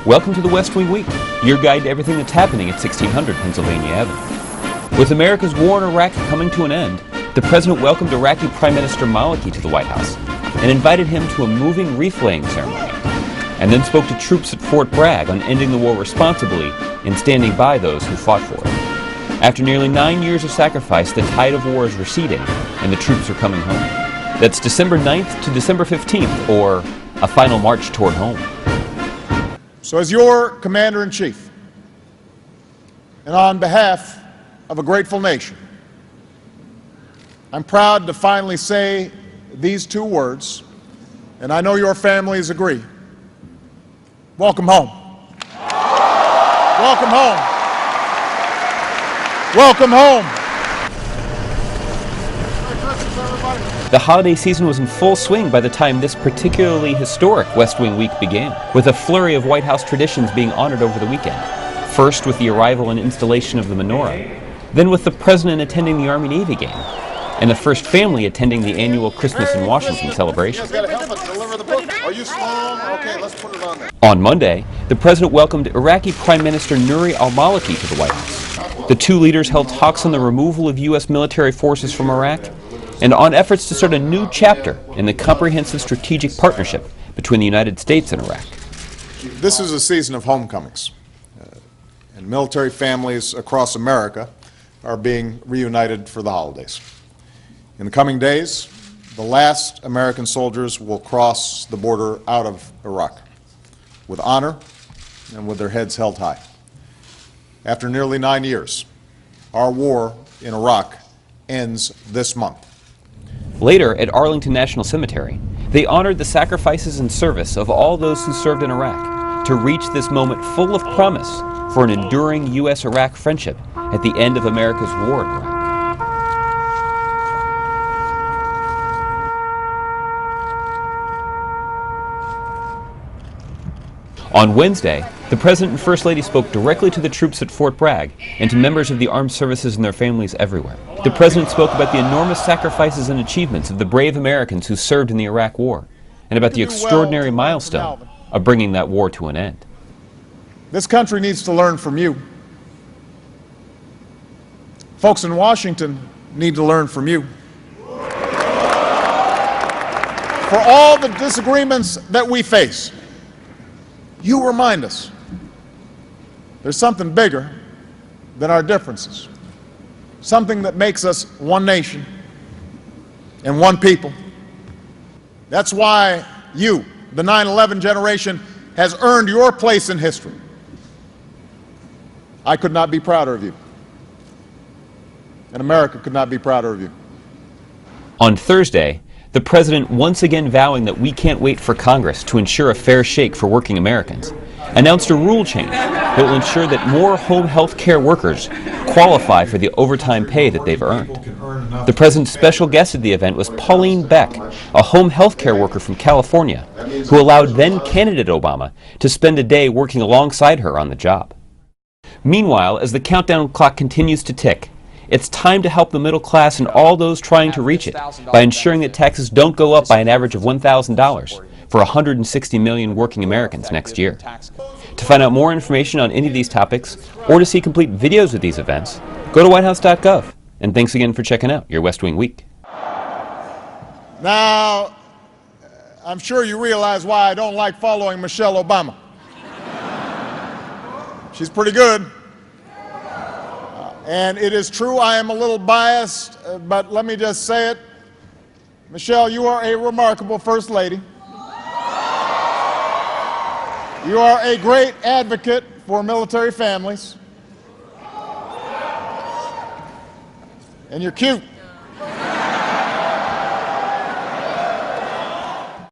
Welcome to the West Wing Week, your guide to everything that's happening at 1600 Pennsylvania Avenue. With America's war in Iraq coming to an end, the President welcomed Iraqi Prime Minister Maliki to the White House and invited him to a moving wreath-laying ceremony, and then spoke to troops at Fort Bragg on ending the war responsibly and standing by those who fought for it. After nearly 9 years of sacrifice, the tide of war is receding, and the troops are coming home. That's December 9th to December 15th, or a final march toward home. So as your Commander-in-Chief, and on behalf of a grateful nation, I'm proud to finally say these two words, and I know your families agree. Welcome home. Welcome home. Welcome home. The holiday season was in full swing by the time this particularly historic West Wing Week began, with a flurry of White House traditions being honored over the weekend. First with the arrival and installation of the menorah, then with the President attending the Army-Navy game, and the first family attending the annual Christmas in Washington celebration. On Monday, the President welcomed Iraqi Prime Minister Nouri al-Maliki to the White House. The two leaders held talks on the removal of U.S. military forces from Iraq and on efforts to start a new chapter in the comprehensive strategic partnership between the United States and Iraq. This is a season of homecomings, and military families across America are being reunited for the holidays. In the coming days, the last American soldiers will cross the border out of Iraq with honor and with their heads held high. After nearly 9 years, our war in Iraq ends this month. Later, at Arlington National Cemetery, they honored the sacrifices and service of all those who served in Iraq to reach this moment full of promise for an enduring U.S.-Iraq friendship at the end of America's war in Iraq. On Wednesday, the President and First Lady spoke directly to the troops at Fort Bragg and to members of the armed services and their families everywhere. The President spoke about the enormous sacrifices and achievements of the brave Americans who served in the Iraq War, and about the extraordinary milestone of bringing that war to an end. This country needs to learn from you. Folks in Washington need to learn from you. For all the disagreements that we face, you remind us there's something bigger than our differences, something that makes us one nation and one people. That's why you, the 9/11 generation, has earned your place in history. I could not be prouder of you, and America could not be prouder of you. On Thursday, the President, once again vowing that we can't wait for Congress to ensure a fair shake for working Americans, announced a rule change that will ensure that more home health care workers qualify for the overtime pay that they've earned. The President's special guest at the event was Pauline Beck, a home health care worker from California, who allowed then-candidate Obama to spend a day working alongside her on the job. Meanwhile, as the countdown clock continues to tick, it's time to help the middle class and all those trying to reach it by ensuring that taxes don't go up by an average of $1,000 for 160 million working Americans next year. To find out more information on any of these topics, or to see complete videos of these events, go to whitehouse.gov. And thanks again for checking out your West Wing Week. Now, I'm sure you realize why I don't like following Michelle Obama. She's pretty good. And it is true I am a little biased, but let me just say it. Michelle, you are a remarkable First Lady. You are a great advocate for military families. And you're cute.